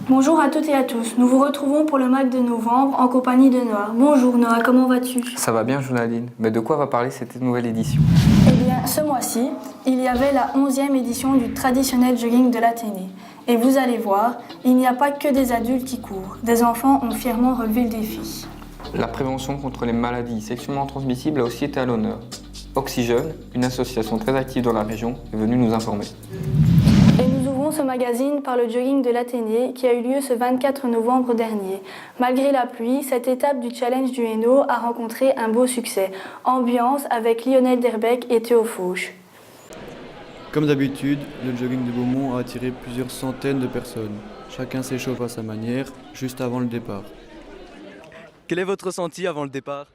Bonjour à toutes et à tous, nous vous retrouvons pour le MAC de novembre en compagnie de Noah. Bonjour Noah, comment vas-tu? Ça va bien Jonaline, mais de quoi va parler cette nouvelle édition? Eh bien, ce mois-ci, il y avait la 11e édition du traditionnel jogging de l'Athénée. Et vous allez voir, il n'y a pas que des adultes qui courent, des enfants ont fièrement relevé le défi. La prévention contre les maladies sexuellement transmissibles a aussi été à l'honneur. Oxygène, une association très active dans la région, est venue nous informer. Et nous ouvrons ce magazine par le jogging de l'Athénée qui a eu lieu ce 24 novembre dernier. Malgré la pluie, cette étape du challenge du Hainaut a rencontré un beau succès. Ambiance avec Lionel Derbeck et Théo Fauche. Comme d'habitude, le jogging de Beaumont a attiré plusieurs centaines de personnes. Chacun s'échauffe à sa manière, juste avant le départ. Quel est votre ressenti avant le départ?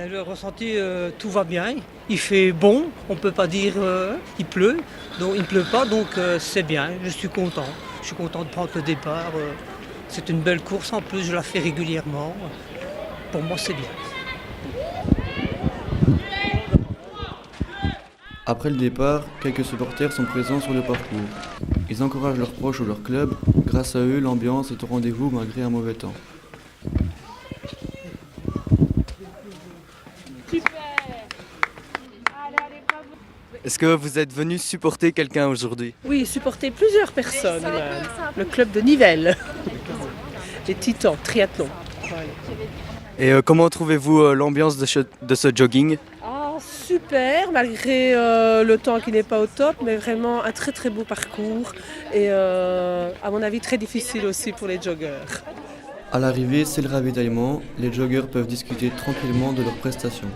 Le ressenti, tout va bien. Il fait bon, on ne peut pas dire qu'il pleut. Donc, il ne pleut pas, donc c'est bien, je suis content. Je suis content de prendre le départ. C'est une belle course, en plus je la fais régulièrement. Pour moi, c'est bien. Après le départ, quelques supporters sont présents sur le parcours. Ils encouragent leurs proches ou leur club. Grâce à eux, l'ambiance est au rendez-vous malgré un mauvais temps. Est-ce que vous êtes venu supporter quelqu'un aujourd'hui? Oui, supporter plusieurs personnes. Le club de Nivelles, les Titans, triathlon. Voilà. Et comment trouvez-vous l'ambiance de ce jogging? Ah, super, malgré le temps qui n'est pas au top, mais vraiment un très très beau parcours et à mon avis très difficile aussi pour les joggeurs. À l'arrivée, c'est le ravitaillement. Les joggeurs peuvent discuter tranquillement de leurs prestations.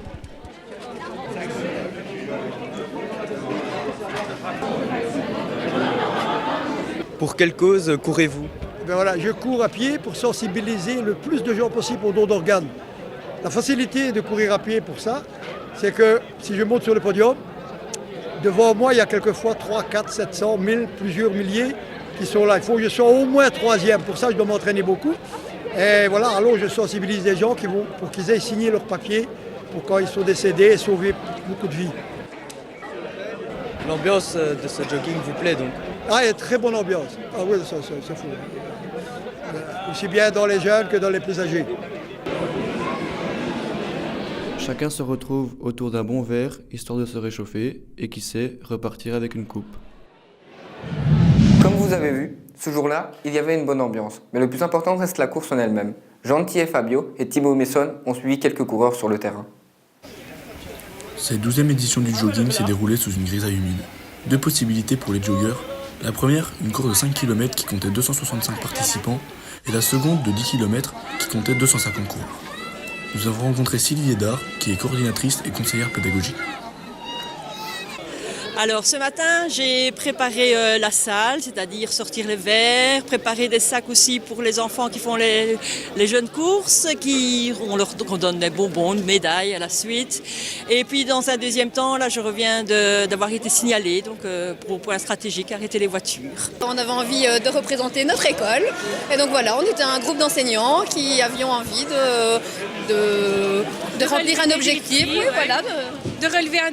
Pour quelle cause courez-vous? Je cours à pied pour sensibiliser le plus de gens possible au don d'organes. La facilité de courir à pied pour ça, c'est que si je monte sur le podium, devant moi il y a quelquefois 3, 4, 700, 1000, plusieurs milliers qui sont là. Il faut que je sois au moins troisième, pour ça je dois m'entraîner beaucoup. Et voilà, alors je sensibilise les gens pour qu'ils aient signé leur papier pour quand ils sont décédés et sauver beaucoup de vies. L'ambiance de ce jogging vous plaît donc? Ah, il y a très bonne ambiance. Ah oui, ça, c'est fou. Aussi bien dans les jeunes que dans les plus âgés. Chacun se retrouve autour d'un bon verre, histoire de se réchauffer, et qui sait, repartir avec une coupe. Comme vous avez vu, ce jour-là, il y avait une bonne ambiance, mais le plus important reste la course en elle-même. Gentil et Fabio et Thibaut Messon ont suivi quelques coureurs sur le terrain. Cette 12e édition du jogging s'est déroulée sous une grisaille humide. Deux possibilités pour les joggeurs. La première, une course de 5 km qui comptait 265 participants, et la seconde de 10 km qui comptait 250 coureurs. Nous avons rencontré Sylvie Hédard, qui est coordinatrice et conseillère pédagogique. Alors ce matin, j'ai préparé la salle, c'est-à-dire sortir les verres, préparer des sacs aussi pour les enfants qui font les jeunes courses, on donne des bonbons, une médaille à la suite. Et puis dans un deuxième temps, là je reviens d'avoir été signalée donc, pour la stratégique, arrêter les voitures. On avait envie de représenter notre école et donc voilà, on était un groupe d'enseignants qui avions envie de remplir un objectif. Défi, oui, voilà, de relever un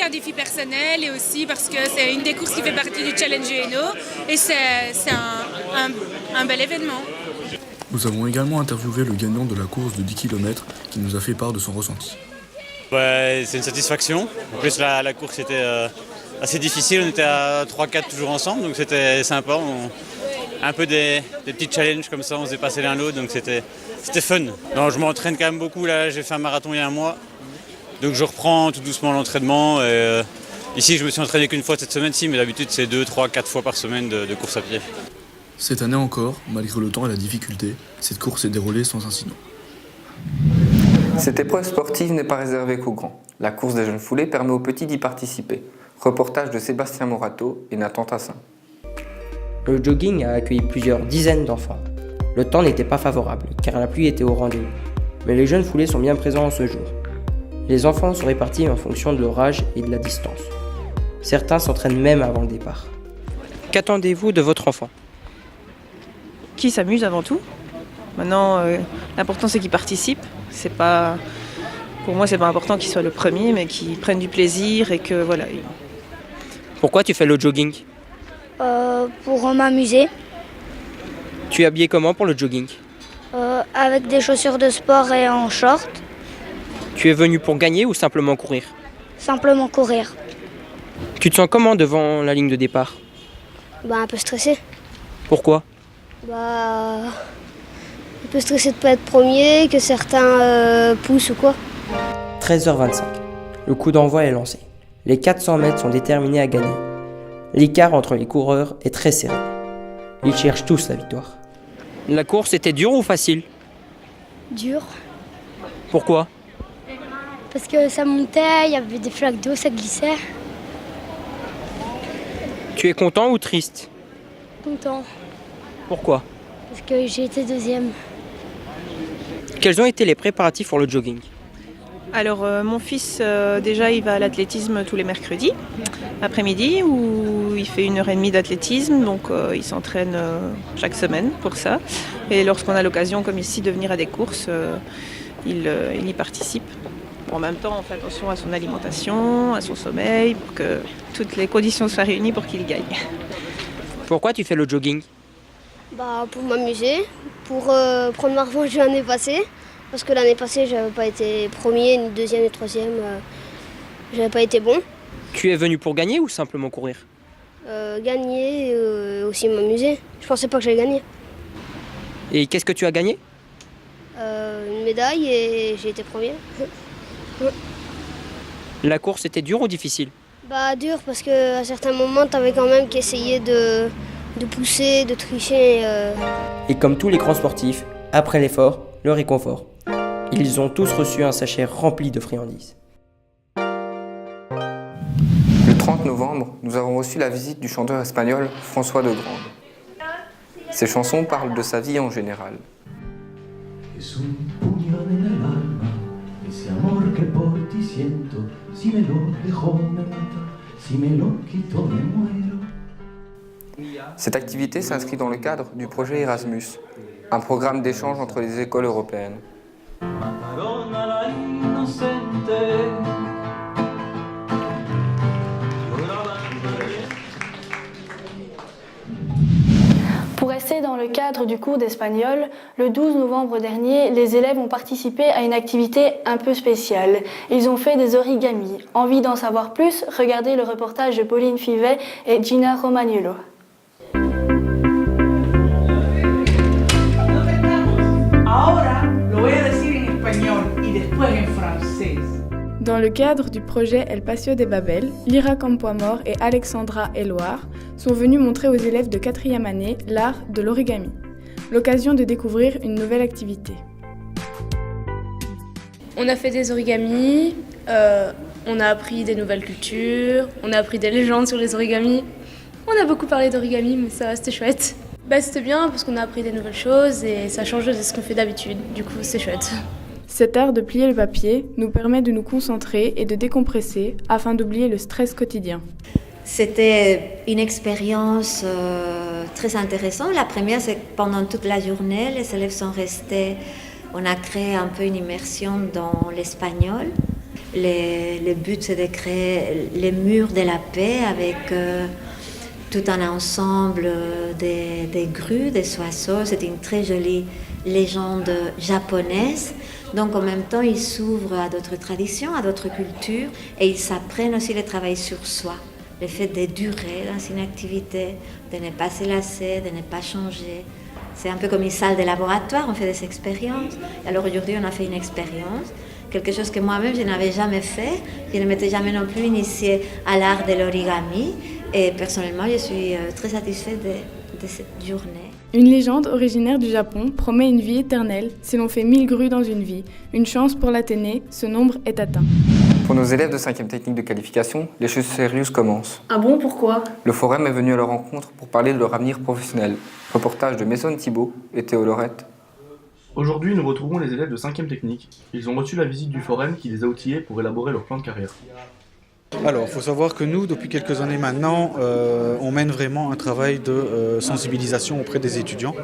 défi personnel et aussi parce que c'est une des courses qui fait partie du Challenge Hainaut et c'est un bel événement. Nous avons également interviewé le gagnant de la course de 10 km qui nous a fait part de son ressenti. Ouais, c'est une satisfaction. En plus la course était assez difficile, on était à 3-4 toujours ensemble donc c'était sympa. Un peu des petits challenges comme ça, on se dépassait l'un l'autre donc c'était fun. Non, je m'entraîne quand même beaucoup, là j'ai fait un marathon il y a un mois. Donc je reprends tout doucement l'entraînement. Ici je me suis entraîné qu'une fois cette semaine-ci, mais d'habitude c'est 2, 3, 4 fois par semaine de course à pied. Cette année encore, malgré le temps et la difficulté, cette course s'est déroulée sans incident. Cette épreuve sportive n'est pas réservée qu'aux grands. La course des jeunes foulées permet aux petits d'y participer. Reportage de Sébastien Morato et Nathan Tassin. Le jogging a accueilli plusieurs dizaines d'enfants. Le temps n'était pas favorable, car la pluie était au rendez-vous. Mais les jeunes foulés sont bien présents en ce jour. Les enfants sont répartis en fonction de leur âge et de la distance. Certains s'entraînent même avant le départ. Qu'attendez-vous de votre enfant ? Qui s'amuse avant tout. Maintenant, l'important c'est qu'il participe. Pour moi, c'est pas important qu'il soit le premier, mais qu'il prenne du plaisir et que voilà. Pourquoi tu fais le jogging ? Pour m'amuser, Tu es habillé comment pour le jogging ? avec des chaussures de sport et en short, Tu es venu pour gagner ou simplement courir ? simplement courir. Tu te sens comment devant la ligne de départ ? Un peu stressé. Pourquoi ? Un peu stressé de ne pas être premier, que certains poussent ou quoi. 13h25. Le coup d'envoi est lancé. Les 400 mètres sont déterminés à gagner. L'écart entre les coureurs est très serré. Ils cherchent tous la victoire. La course était dure ou facile ? Dur, Pourquoi ? parce que ça montait, il y avait des flaques d'eau, ça glissait. Tu es content ou triste ? Content, Pourquoi ? parce que j'ai été deuxième. Quels ont été les préparatifs pour le jogging ? Alors mon fils, déjà il va à l'athlétisme tous les mercredis, après-midi, où il fait 1h30 d'athlétisme, donc il s'entraîne chaque semaine pour ça. Et lorsqu'on a l'occasion, comme ici, de venir à des courses, il y participe. En même temps, on fait attention à son alimentation, à son sommeil, pour que toutes les conditions soient réunies pour qu'il gagne. Pourquoi tu fais le jogging ? Pour m'amuser, pour prendre ma revanche de l'année passée. Parce que l'année passée, j'avais pas été premier, ni deuxième, ni troisième. J'avais pas été bon. Tu es venu pour gagner ou simplement courir ? Gagner et aussi m'amuser. Je pensais pas que j'allais gagner. Et qu'est-ce que tu as gagné ? Une médaille et j'ai été premier. La course était dure ou difficile ? Dur parce qu'à certains moments, t'avais quand même qu'essayer de pousser, de tricher. Et comme tous les grands sportifs, après l'effort, le réconfort. Ils ont tous reçu un sachet rempli de friandises. Le 30 novembre, nous avons reçu la visite du chanteur espagnol François de Grande. Ses chansons parlent de sa vie en général. Cette activité s'inscrit dans le cadre du projet Erasmus, un programme d'échange entre les écoles européennes. Pour rester dans le cadre du cours d'espagnol, le 12 novembre dernier, les élèves ont participé à une activité un peu spéciale. Ils ont fait des origamis. Envie d'en savoir plus? Regardez le reportage de Pauline Fivet et Gina Romagnolo. Dans le cadre du projet El Paseo de Babel, Lyra Campoamor et Alexandra Eloire sont venus montrer aux élèves de 4e année l'art de l'origami, l'occasion de découvrir une nouvelle activité. On a fait des origamis, on a appris des nouvelles cultures, on a appris des légendes sur les origamis. On a beaucoup parlé d'origami, mais ça c'était chouette. C'était bien parce qu'on a appris des nouvelles choses et ça change de ce qu'on fait d'habitude, du coup c'est chouette. Cet art de plier le papier nous permet de nous concentrer et de décompresser afin d'oublier le stress quotidien. C'était une expérience très intéressante. La première, c'est que pendant toute la journée, les élèves sont restés, on a créé un peu une immersion dans l'espagnol. Le but, c'est de créer les murs de la paix avec tout un ensemble des grues, des oiseaux. C'était une très jolie légende japonaise. Donc en même temps, ils s'ouvrent à d'autres traditions, à d'autres cultures et ils s'apprennent aussi le travail sur soi. Le fait de durer dans une activité, de ne pas se lasser, de ne pas changer. C'est un peu comme une salle de laboratoire, on fait des expériences. Alors aujourd'hui, on a fait une expérience, quelque chose que moi-même, je n'avais jamais fait. Je ne m'étais jamais non plus initiée à l'art de l'origami. Et personnellement, je suis très satisfaite de cette journée. Une légende originaire du Japon promet une vie éternelle si l'on fait 1000 grues dans une vie. Une chance pour l'Athénée, ce nombre est atteint. Pour nos élèves de 5e technique de qualification, les choses sérieuses commencent. Ah bon, pourquoi? Le Forum est venu à leur rencontre pour parler de leur avenir professionnel. Reportage de Maison Thibault et Théo Lorette. Aujourd'hui, nous retrouvons les élèves de 5e technique. Ils ont reçu la visite du Forum qui les a outillés pour élaborer leur plan de carrière. Alors, il faut savoir que nous, depuis quelques années maintenant, on mène vraiment un travail de sensibilisation auprès des étudiants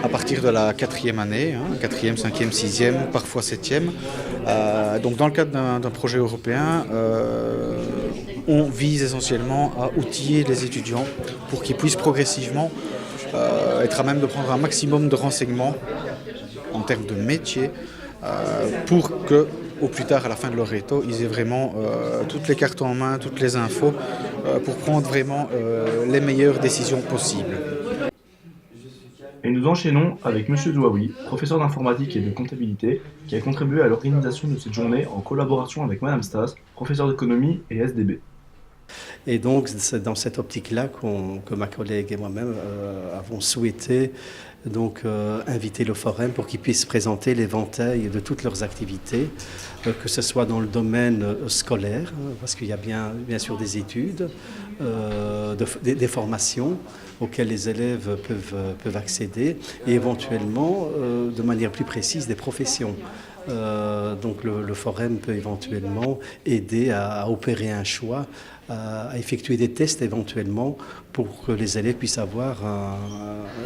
à partir de la 4e année, 4e, 5e, 6e, parfois 7e. Donc dans le cadre d'un projet européen, on vise essentiellement à outiller les étudiants pour qu'ils puissent progressivement être à même de prendre un maximum de renseignements en termes de métier pour que au plus tard, à la fin de leur réto, ils aient vraiment toutes les cartes en main, toutes les infos pour prendre vraiment les meilleures décisions possibles. Et nous enchaînons avec M. Zouaoui, professeur d'informatique et de comptabilité, qui a contribué à l'organisation de cette journée en collaboration avec Mme Stas, professeure d'économie et SDB. Et donc, c'est dans cette optique-là que ma collègue et moi-même avons souhaité inviter le Forum pour qu'ils puissent présenter l'éventail de toutes leurs activités, que ce soit dans le domaine scolaire, parce qu'il y a bien sûr des études, des formations auxquelles les élèves peuvent accéder, et éventuellement, de manière plus précise, des professions. Donc le Forum peut éventuellement aider à opérer un choix, à effectuer des tests éventuellement pour que les élèves puissent avoir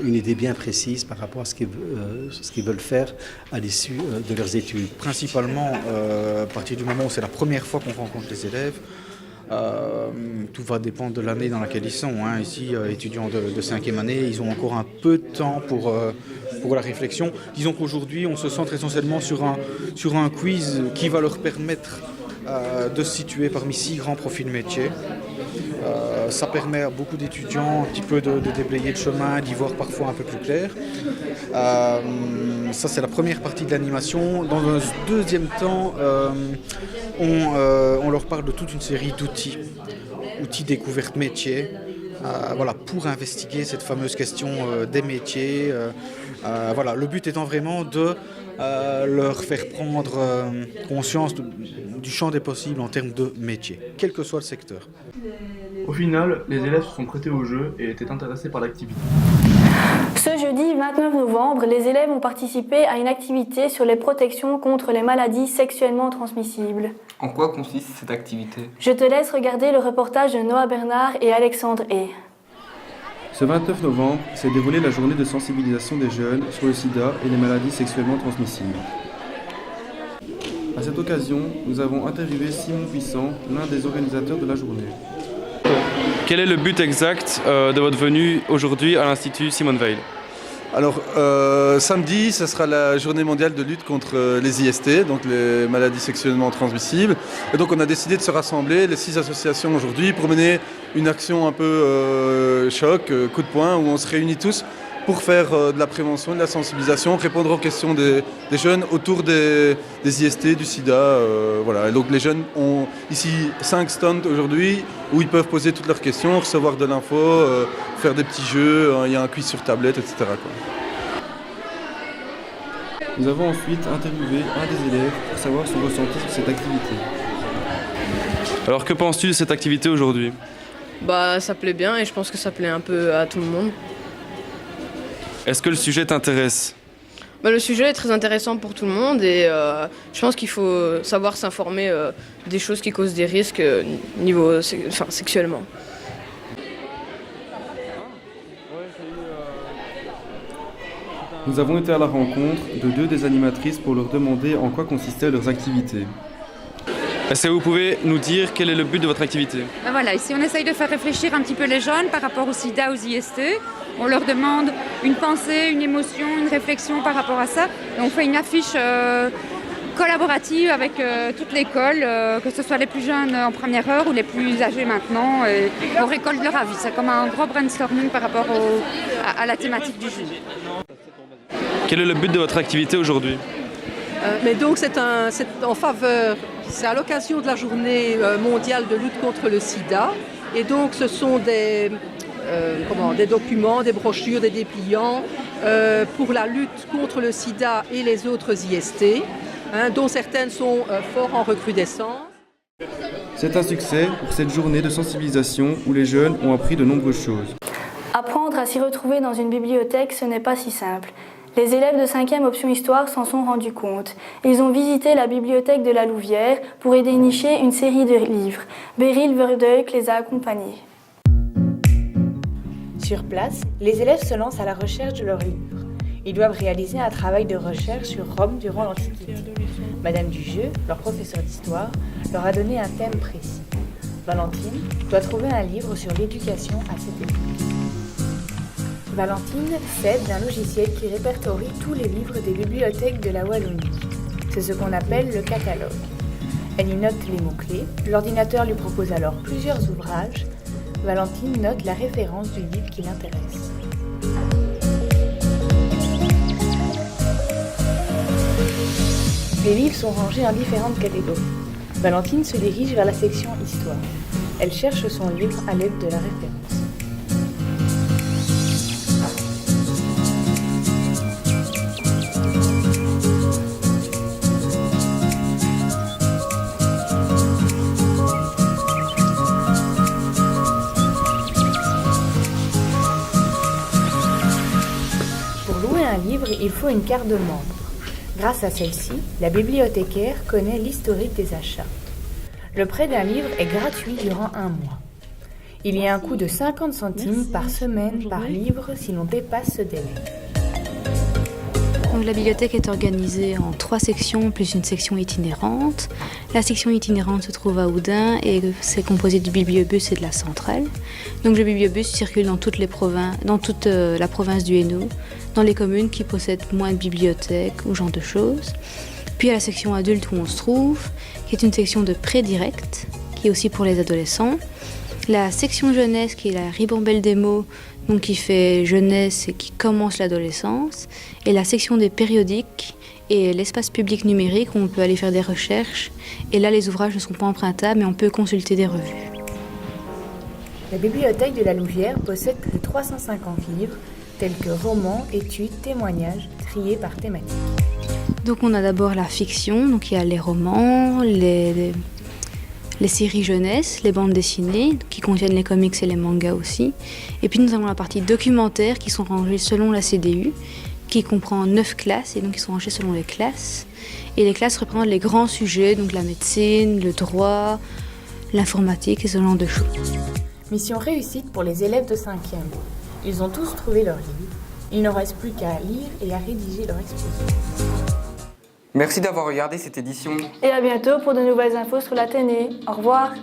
une idée bien précise par rapport à ce qu'ils veulent faire à l'issue de leurs études. Principalement, à partir du moment où c'est la première fois qu'on rencontre les élèves, tout va dépendre de l'année dans laquelle ils sont. Ici, étudiants de 5e année, ils ont encore un peu de temps pour la réflexion. Disons qu'aujourd'hui, on se centre essentiellement sur un quiz qui va leur permettre de se situer parmi 6 grands profils métiers. Ça permet à beaucoup d'étudiants un petit peu de déblayer le chemin, d'y voir parfois un peu plus clair. Ça, c'est la première partie de l'animation. Dans un deuxième temps, on leur parle de toute une série d'outils découvertes métiers, pour investiguer cette fameuse question des métiers. Le but étant vraiment de leur faire prendre conscience du champ des possibles en termes de métier, quel que soit le secteur. Au final, les élèves se sont prêtés au jeu et étaient intéressés par l'activité. Ce jeudi 29 novembre, les élèves ont participé à une activité sur les protections contre les maladies sexuellement transmissibles. En quoi consiste cette activité? Je te laisse regarder le reportage de Noah Bernard et Alexandre Hay. Ce 29 novembre s'est déroulée la journée de sensibilisation des jeunes sur le sida et les maladies sexuellement transmissibles. À cette occasion, nous avons interviewé Simon Puissant, l'un des organisateurs de la journée. Quel est le but exact de votre venue aujourd'hui à l'Institut Simone Veil? Alors, samedi, ce sera la journée mondiale de lutte contre les IST, donc les maladies sexuellement transmissibles. Et donc, on a décidé de se rassembler, les 6 associations aujourd'hui, pour mener une action un peu choc, coup de poing, où on se réunit tous pour faire de la prévention, de la sensibilisation, répondre aux questions des jeunes autour des IST, du sida. Et donc, les jeunes ont ici 5 stands aujourd'hui où ils peuvent poser toutes leurs questions, recevoir de l'info, faire des petits jeux, il y a un quiz sur tablette, etc. Nous avons ensuite interviewé un des élèves pour savoir son ressenti sur cette activité. Alors que penses-tu de cette activité aujourd'hui? Ça plaît bien et je pense que ça plaît un peu à tout le monde. Est-ce que le sujet t'intéresse? Le sujet est très intéressant pour tout le monde et je pense qu'il faut savoir s'informer des choses qui causent des risques sexuellement. Nous avons été à la rencontre de 2 des animatrices pour leur demander en quoi consistaient leurs activités. Est-ce que vous pouvez nous dire quel est le but de votre activité? Ici on essaye de faire réfléchir un petit peu les jeunes par rapport au sida, aux IST. On leur demande une pensée, une émotion, une réflexion par rapport à ça. Et on fait une affiche collaborative avec toute l'école, que ce soit les plus jeunes en première heure ou les plus âgés maintenant. Et on récolte leur avis. C'est comme un gros brainstorming par rapport à la thématique du jour. Quel est le but de votre activité aujourd'hui? C'est en faveur, c'est à l'occasion de la journée mondiale de lutte contre le sida. Et donc ce sont des documents, des brochures, des dépliants pour la lutte contre le sida et les autres IST, dont certaines sont fort en recrudescence. C'est un succès pour cette journée de sensibilisation où les jeunes ont appris de nombreuses choses. Apprendre à s'y retrouver dans une bibliothèque, ce n'est pas si simple. Les élèves de 5e option Histoire s'en sont rendus compte. Ils ont visité la bibliothèque de la Louvière pour y dénicher une série de livres. Beryl Verdeuk les a accompagnés. Sur place, les élèves se lancent à la recherche de leurs livres. Ils doivent réaliser un travail de recherche sur Rome durant l'Antiquité. Madame Dujeu, leur professeure d'histoire, leur a donné un thème précis. Valentine doit trouver un livre sur l'éducation à cette époque. Valentine s'aide d'un logiciel qui répertorie tous les livres des bibliothèques de la Wallonie. C'est ce qu'on appelle le catalogue. Elle y note les mots-clés. L'ordinateur lui propose alors plusieurs ouvrages. Valentine note la référence du livre qui l'intéresse. Les livres sont rangés en différentes catégories. Valentine se dirige vers la section Histoire. Elle cherche son livre à l'aide de la référence. Pour louer un livre, il faut une carte de membre. Grâce à celle-ci, la bibliothécaire connaît l'historique des achats. Le prêt d'un livre est gratuit durant 1 mois. Il y a un coût de 50 centimes par semaine par livre si l'on dépasse ce délai. Donc, la bibliothèque est organisée en 3 sections plus une section itinérante. La section itinérante se trouve à Oudin et c'est composé du bibliobus et de la centrale. Donc le bibliobus circule dans toute la province du Hainaut, dans les communes qui possèdent moins de bibliothèques ou genre de choses. Puis à la section adulte où on se trouve, qui est une section de prêt direct, qui est aussi pour les adolescents. La section jeunesse qui est la ribambelle des mots, donc qui fait jeunesse et qui commence l'adolescence. Et la section des périodiques et l'espace public numérique où on peut aller faire des recherches. Et là, les ouvrages ne sont pas empruntables, mais on peut consulter des revues. La bibliothèque de la Louvière possède plus de 350 livres, tels que romans, études, témoignages, triés par thématique. Donc on a d'abord la fiction, donc il y a les romans, les séries jeunesse, les bandes dessinées, qui contiennent les comics et les mangas aussi. Et puis nous avons la partie documentaire qui sont rangées selon la CDU, qui comprend 9 classes, et donc ils sont rangés selon les classes. Et les classes représentent les grands sujets, donc la médecine, le droit, l'informatique et ce genre de choses. Mission réussite pour les élèves de 5e. Ils ont tous trouvé leur livre. Il ne reste plus qu'à lire et à rédiger leur exposé. Merci d'avoir regardé cette édition. Et à bientôt pour de nouvelles infos sur l'Athénée. Au revoir.